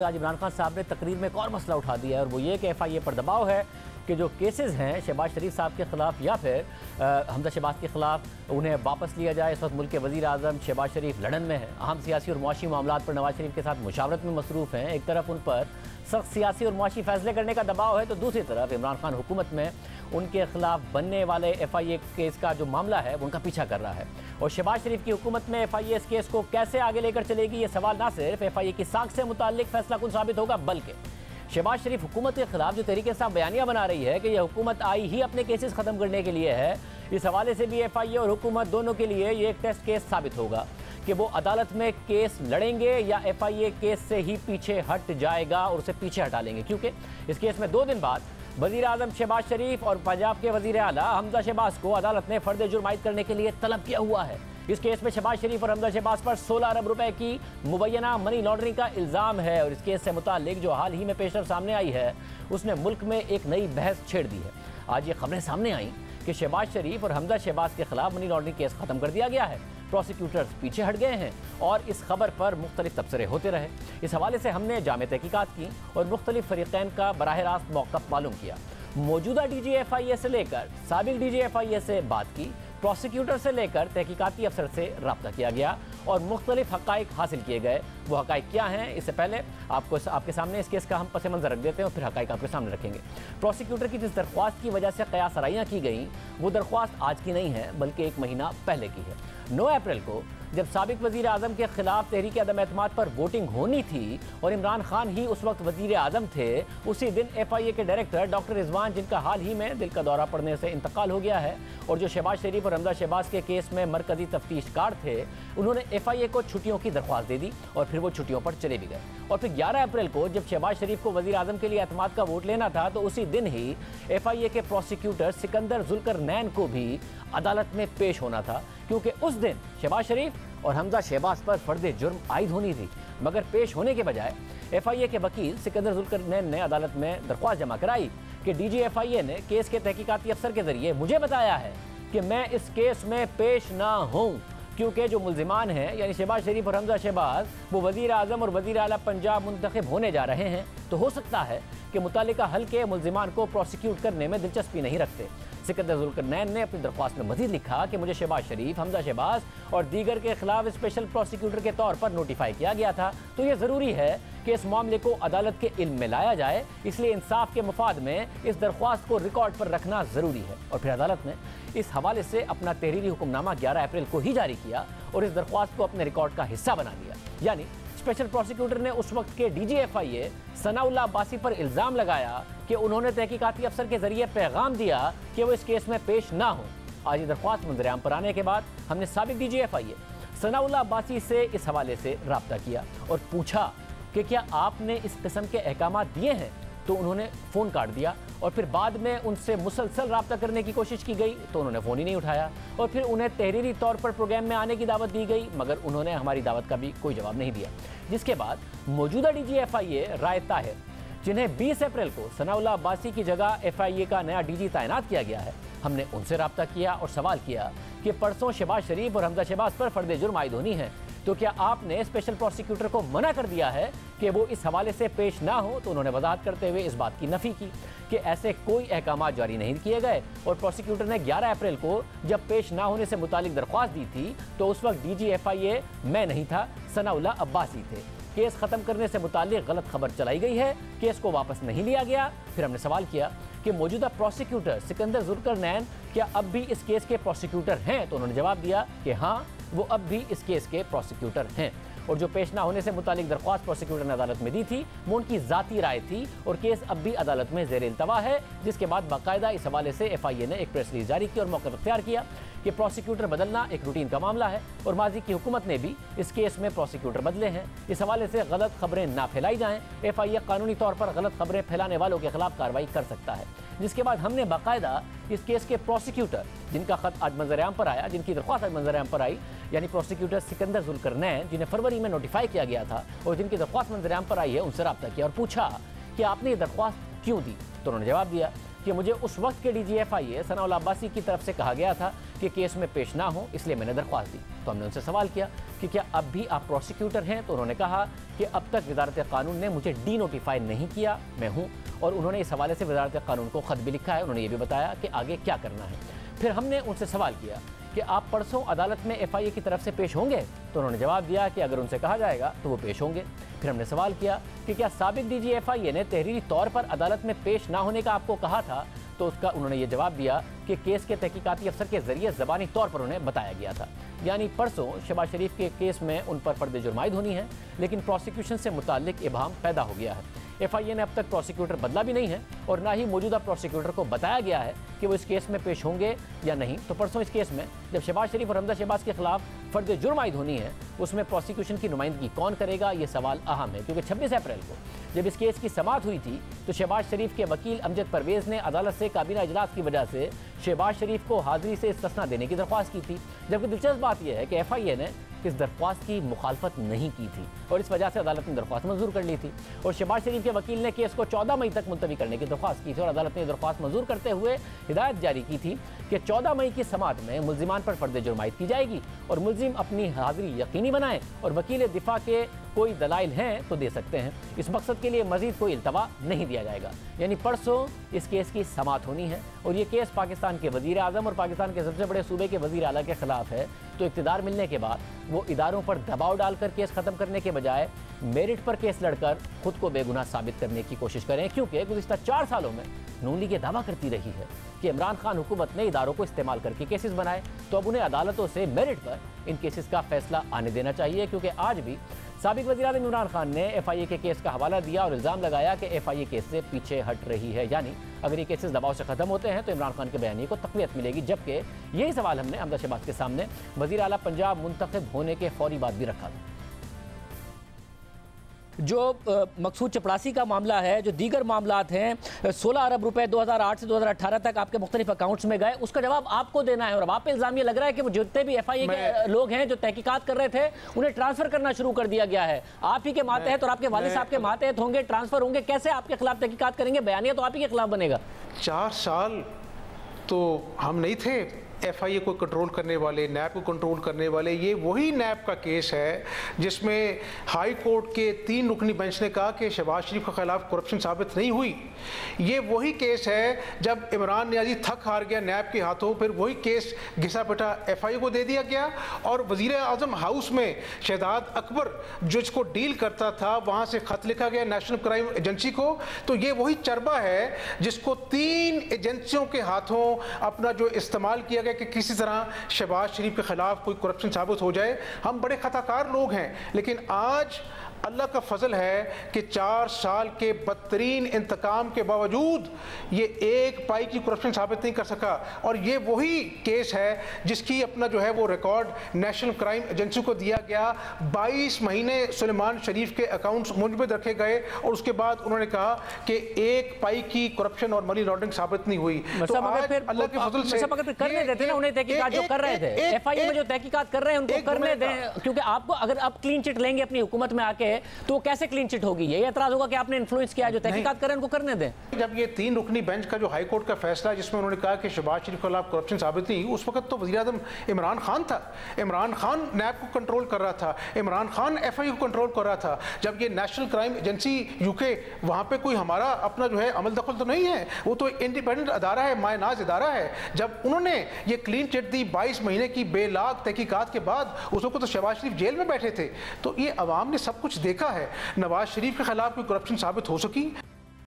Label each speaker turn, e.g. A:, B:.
A: आज इमरान खान साहब ने तकरीर में एक और मसला उठा दिया है और वो ये कि FIA पर दबाव है कि जो केसेस हैं शहबाज शरीफ साहब के ख़िलाफ़ या फिर हमजा शहबाज के ख़िलाफ़ उन्हें वापस लिया जाए। इस वक्त मुल्क के वज़ीर आज़म शहबाज शरीफ लंदन में हैं। अहम सियासी और मुआशी मामलात पर नवाज शरीफ के साथ मुशावरत में मसरूफ़ हैं। एक तरफ उन पर सख्त सियासी और मुआशी फ़ैसले करने का दबाव है तो दूसरी तरफ इमरान खान हुकूमत में उनके खिलाफ बनने वाले FIA केस का जो मामला है वो उनका पीछा कर रहा है। और शहबाज शरीफ की हुकूमत में FIA इस केस को कैसे आगे लेकर चलेगी, ये सवाल ना सिर्फ FIA की साख से मुताल्लिक फैसला कुन साबित होगा बल्कि शहबाज शरीफ हुकूमत के खिलाफ जो तरीके से बयानियां बना रही है कि यह हुकूमत आई ही अपने केसेस ख़त्म करने के लिए है, इस हवाले से भी FIA और हुकूमत दोनों के लिए ये एक टेस्ट केस साबित होगा कि वो अदालत में केस लड़ेंगे या FIA केस से ही पीछे हट जाएगा और उसे पीछे हटा लेंगे। क्योंकि इस केस में 2 दिन बाद वज़ीर आज़म शहबाज शरीफ और पंजाब के वज़ीर आला हमजा शहबाज को अदालत ने फ़र्द जुर्म आयद करने के लिए तलब किया हुआ है। इस केस में शहबाज शरीफ और हमजा शहबाज पर 16 अरब रुपए की मुबैना मनी लॉन्ड्रिंग का इल्ज़ाम है और इस केस से मुताल्लिक जो हाल ही में पेशरफ सामने आई है उसने मुल्क में एक नई बहस छेड़ दी है। आज ये खबरें सामने आई कि शहबाज शरीफ और हमजा शहबाज के खिलाफ मनी लॉन्ड्रिंग केस ख़त्म कर दिया गया है, प्रोसिक्यूटर्स पीछे हट गए हैं और इस खबर पर मुख्तलिफ तबसरे होते रहे। इस हवाले से हमने जामे तहकीकात की और मुख्तलिफ फरीक़ैन का बराह रास्त मौक़िफ़ मालूम किया। मौजूदा DG FIA से लेकर साबिक DG FIA से बात की, प्रोसिक्यूटर से लेकर तहकीकाती अफसर से रब्ता किया गया और मुख्तलिफ हक़ाइक़ हासिल किए गए। वो हक़ाइक़ क्या हैं, इससे पहले आपके सामने इस केस का हम पस मंज़र रख देते हैं और फिर हक़ाइक़ आपके सामने रखेंगे। प्रोसिक्यूटर की जिस दरख्वास्त की वजह से क़यास आराइयाँ की गई वो दरख्वास्त आज की नहीं है बल्कि 1 महीना पहले की है। 9 अप्रैल को जब साबिक वज़ीर आज़म के खिलाफ तहरीक अदम एतमाद पर वोटिंग होनी थी और इमरान खान ही उस वक्त वज़ीर आज़म थे, उसी दिन FIA के डायरेक्टर डॉक्टर रिजवान, जिनका हाल ही में दिल का दौरा पड़ने से इंतकाल हो गया है और जो शहबाज शरीफ और हमजा शहबाज के केस में मरकज़ी तफ्तीशकार थे, उन्होंने FIA को छुट्टियों की दरख्वास्त दे दी और फिर वो छुट्टियों पर चले भी गए। और फिर 11 अप्रैल को जब शहबाज शरीफ को वज़ीर आज़म के लिए एतमाद का वोट लेना था तो उसी दिन ही FIA के प्रोसिक्यूटर सिकंदर जुल्करनैन को भी अदालत में पेश होना था, क्योंकि उस दिन शहबाज शरीफ और हमजा शहबाज पर फ़र्द जुर्म आयद होनी थी। मगर पेश होने के बजाय FIA के वकील सिकंदर जुल्करनैन ने अदालत में दरख्वास्त जमा कराई कि DG FIA ने केस के तहकीकाती अफसर के ज़रिए मुझे बताया है कि मैं इस केस में पेश ना हूँ, क्योंकि जो मुल्ज़िमान हैं यानी शहबाज शरीफ और हमजा शहबाज वो वज़ीर आज़म और वज़ीर आला पंजाब मुंतखब होने जा रहे हैं, तो हो सकता है कि मुतालिका हल्के मुल्ज़िमान को प्रोसिक्यूट करने में दिलचस्पी नहीं रखते। सिकंदर जुल्करनैन ने अपनी दरख्वास्त में मज़ीद लिखा कि मुझे शहबाज शरीफ, हमजा शहबाज और दीगर के खिलाफ स्पेशल प्रोसिक्यूटर के तौर पर नोटिफाई किया गया था, तो ये ज़रूरी है कि इस मामले को अदालत के इल्म में लाया जाए, इसलिए इंसाफ के मफाद में इस दरख्वास्त को रिकॉर्ड पर रखना ज़रूरी है। और फिर अदालत ने इस हवाले से अपना तहरीरी हुक्मनामा 11 अप्रैल को ही जारी किया और इस दरख्वास्त को अपने रिकॉर्ड का हिस्सा बना लिया। यानी स्पेशल प्रोसिक्यूटर ने उस वक्त के DG FIA सनाउल्लाह अब्बासी पर इल्ज़ाम लगाया कि उन्होंने तहकीकाती अफसर के जरिए पैगाम दिया कि वो इस केस में पेश ना हो। आज ये दरख्वास्त मंजरेआम पर आने के बाद हमने साबिक DG FIA सनाउल्लाह अब्बासी से इस हवाले से रब्ता किया और पूछा कि क्या आपने इस किस्म के अहकाम दिए हैं, तो उन्होंने फ़ोन काट दिया और फिर बाद में उनसे मुसलसल रब्ता करने की कोशिश की गई तो उन्होंने फ़ोन ही नहीं उठाया और फिर उन्हें तहरीरी तौर पर प्रोग्राम में आने की दावत दी गई मगर उन्होंने हमारी दावत का भी कोई जवाब नहीं दिया। जिसके बाद मौजूदा DG FIA राय ताहिर, जिन्हें 20 अप्रैल को सनाउल्लाह अब्बासी की जगह FIA का नया DG तैनात किया गया है, हमने उनसे रब्ता किया और सवाल किया कि परसों शहबाज शरीफ और हमजा शहबाज पर फ़र्द जुर्म आयद होनी है, तो क्या आपने स्पेशल प्रोसिक्यूटर को मना कर दिया है कि वो इस हवाले से पेश ना हो। तो उन्होंने वजाहत करते हुए इस बात की नफ़ी की कि ऐसे कोई अहकाम जारी नहीं किए गए और प्रोसिक्यूटर ने 11 अप्रैल को जब पेश ना होने से मुतालिक दरख्वास्त दी थी तो उस वक्त DG FIA मैं नहीं था, सनाउल्लाह अब्बासी थे। केस ख़त्म करने से मुतालिक गलत खबर चलाई गई है, केस को वापस नहीं लिया गया। फिर हमने सवाल किया कि मौजूदा प्रोसिक्यूटर सिकंदर जुल्करनैन क्या अब भी इस केस के प्रोसिक्यूटर हैं, तो उन्होंने जवाब दिया कि हाँ, वो अब भी इस केस के प्रोसिक्यूटर हैं और जो पेश ना होने से मुतालिक दरख्वास्त प्रोसिक्यूटर ने अदालत में दी थी वो उनकी ज़ाती राय थी और केस अब भी अदालत में ज़ेर इल्तवा है। जिसके बाद बाकायदा इस हवाले से FIA ने एक प्रेस रिलीज जारी की और मौक़िफ़ इख्तियार किया कि प्रोसिक्यूटर बदलना एक रूटीन का मामला है और माजी की हुकूमत ने भी इस केस में प्रोसिक्यूटर बदले हैं। इस हवाले से गलत खबरें ना फैलाई जाएँ, FIA कानूनी तौर पर गलत खबरें फैलाने वालों के खिलाफ कार्रवाई कर सकता है। जिसके बाद हमने बाकायदा इस केस के प्रोसिक्यूटर, जिनका ख़त आज मंजरेआम पर आया, जिनकी दरख्वास्त आज मंजरेआम पर आई, यानी प्रोसिक्यूटर सिकंदर जुल्करनैन, जिन्हें फरवरी में नोटिफाई किया गया था और जिनकी दरख्वास्त मंजरेआम पर आई है, उनसे रब्ता किया और पूछा कि आपने ये दरख्वास्त क्यों दी। तो उन्होंने जवाब दिया कि मुझे उस वक्त के DG FIA सनाउल्लाह अब्बासी की तरफ से कहा गया था कि केस में पेश ना हो, इसलिए मैंने दरख्वास्त दी। तो हमने उनसे सवाल किया कि क्या अब भी आप प्रोसिक्यूटर हैं? तो उन्होंने कहा कि अब तक वजारत कानून ने मुझे डी नोटिफाई नहीं किया, मैं हूँ। और उन्होंने इस हवाले से वजारत कानून को ख़त भी लिखा है। उन्होंने ये भी बताया कि आगे क्या करना है। फिर हमने उनसे सवाल किया कि आप परसों अदालत में FIA की तरफ से पेश होंगे? तो उन्होंने जवाब दिया कि अगर उनसे कहा जाएगा तो वो पेश होंगे। फिर हमने सवाल किया कि क्या साबिक DG FIA ने तहरीरी तौर पर अदालत में पेश ना होने का आपको कहा था? तो उसका उन्होंने ये जवाब दिया कि केस के तहकीकाती अफसर के जरिए ज़बानी तौर पर उन्हें बताया गया था। यानी परसों शहबाज शरीफ के केस में उन पर पर्दे जुर्म आयद होनी है, लेकिन प्रोसिक्यूशन से मुताल्लिक इबहम पैदा हो गया है। FIA ने अब तक प्रोसिक्यूटर बदला भी नहीं है और ना ही मौजूदा प्रोसिक्यूटर को बताया गया है कि वो इस केस में पेश होंगे या नहीं। तो परसों इस केस में जब शहबाज शरीफ और हमजा शहबाज के खिलाफ फर्द जुर्म आयद होनी है, उसमें प्रोसिक्यूशन की नुमाइंदगी कौन करेगा, ये सवाल अहम है। क्योंकि 26 अप्रैल को जब इस केस की समाअत हुई थी तो शहबाज शरीफ के वकील अमजद परवेज़ ने अदालत से काबीना इजलास की वजह से शहबाज शरीफ को हाजिरी से इस्तिस्ना देने की दरख्वास्त की थी। जबकि दिलचस्प बात यह है कि FIA ने इस दरख्वास्त की मुखालफत नहीं की थी और इस वजह से अदालत ने दरख्वास्त मंजूर कर ली थी। और शहबाज शरीफ के वकील ने केस को 14 मई तक मुलतवी करने की दरख्वास्त की थी और अदालत ने दरख्वास्त मंजूर करते हुए हिदायत जारी की थी कि 14 मई की समाअत में मुल्जिमान पर फर्द जुर्म आयद की जाएगी और मुल्जिम अपनी हाजिरी यकीनी बनाएं और वकील दिफा के कोई दलाइल हैं तो दे सकते हैं। इस मकसद के लिए मजीद कोई इल्तवा नहीं दिया जाएगा। यानी परसों इस केस की समाअत होनी है और ये केस पाकिस्तान के वज़ीर आज़म और पाकिस्तान के सबसे बड़े सूबे के वज़ीर आला के खिलाफ है। तो इक़्तिदार मिलने के बाद वो इदारों पर दबाव डालकर केस ख़त्म करने के बजाय मेरिट पर केस लड़कर खुद को बेगुनाह साबित करने की कोशिश करें। क्योंकि गुज़िश्ता 4 सालों में नून लीग ये दावा करती रही है कि इमरान खान हुकूमत ने इदारों को इस्तेमाल करके केसेस बनाए, तो अब उन्हें अदालतों से मेरिट पर इन केसेस का फैसला आने देना चाहिए। क्योंकि आज भी साबिक वज़ीर-ए-आज़म इमरान खान ने FIA के केस का हवाला दिया और इल्ज़ाम लगाया कि FIA केस से पीछे हट रही है। यानी अगर ये केसेस दबाव से ख़त्म होते हैं तो इमरान खान के बयानी को तक़वियत मिलेगी। जबकि यही सवाल हमने हमजा शहबाज के सामने वज़ीर आला पंजाब मुंतखब होने के फौरी बाद भी रखा था। जो मकसूद चपड़ासी का मामला है, जो दीगर मामलात हैं, 16 अरब रुपए 2008 से 2018 तक आपके मुख्तलिफ अकाउंट्स में गए, उसका जवाब आपको देना है। और अब आप पे इल्ज़ाम ये लग रहा है कि वो जितने भी FIA के लोग हैं जो तहकीकात कर रहे थे उन्हें ट्रांसफ़र करना शुरू कर दिया गया है। आप ही के मातहत और आपके वालिद साहब के मातहत होंगे, ट्रांसफ़र होंगे। कैसे आपके खिलाफ तहकीकात करेंगे? बयानिया तो आप ही के खिलाफ बनेगा।
B: 4 साल तो हम नहीं थे FIA को कंट्रोल करने वाले, नैब को कंट्रोल करने वाले। ये वही नैब का केस है जिसमें हाई कोर्ट के 3 रुकनी बेंच ने कहा कि शहबाज शरीफ के खिलाफ करप्शन साबित नहीं हुई। ये वही केस है जब इमरान नियाज़ी थक हार गया नैब के हाथों, फिर वही केस घिसा पिटा FIA को दे दिया गया और वज़ीर आज़म हाउस में शहजाद अकबर जो इसको डील करता था वहाँ से ख़त लिखा गया नेशनल क्राइम एजेंसी को। तो ये वही चरबा है जिसको 3 एजेंसियों के हाथों अपना जो इस्तेमाल किया कि किसी तरह शहबाज शरीफ के खिलाफ कोई करप्शन साबित हो जाए। हम बड़े खताकार लोग हैं, लेकिन आज अल्लाह का फजल है कि 4 साल के बदतरीन इंतकाम के बावजूद ये एक पाई की करप्शन साबित नहीं कर सका। और ये वही केस है जिसकी अपना जो है वो रिकॉर्ड नेशनल क्राइम एजेंसी को दिया गया। 22 महीने सुलेमान शरीफ के अकाउंट्स मुंजमद रखे गए और उसके बाद उन्होंने कहा कि एक पाई की करप्शन और मनी लॉन्ड्रिंग साबित नहीं हुई। तो आज अल्लाह के फजल से
A: करने देते ना उन्हें तहकीकात जो कर रहे थे, FIA में जो तहकीकात कर रहे हैं उनको करने दें। क्योंकि आपको अगर आप क्लीन चिट लेंगे अपनी हुकूमत में आके तो कैसे क्लीन चिट होगी? ये एतराज होगा कि आपने इन्फ्लुएंस किया। जो तहकीकात करें उनको करने दें।
B: जब ये 3 रुकनी बेंच का जो हाई कोर्ट का फैसला जिसमें उन्होंने कहा कि शहबाज शरीफ के खिलाफ करप्शन साबित नहीं, उस वक्त तो वज़ीर आज़म इमरान खान था। इमरान खान नैब को कंट्रोल कर रहा था, इमरान खान FIA को कंट्रोल कर रहा था। जब ये नेशनल क्राइम एजेंसी UK, वहाँ पे कोई हमारा अपना जो है अमल दखल तो नहीं है, वो तो इंडिपेंडेंट अदारा है, मायनाज इदारा है। जब उन्होंने ये क्लीन चिट दी 22 महीने की बेलाग तहकीकात के बाद, उस वक्त तो शहबाज शरीफ जेल में बैठे थे। तो ये अवाम ने सब कुछ देखा है। नवाज शरीफ के खिलाफ कोई करप्शन साबित हो सकी?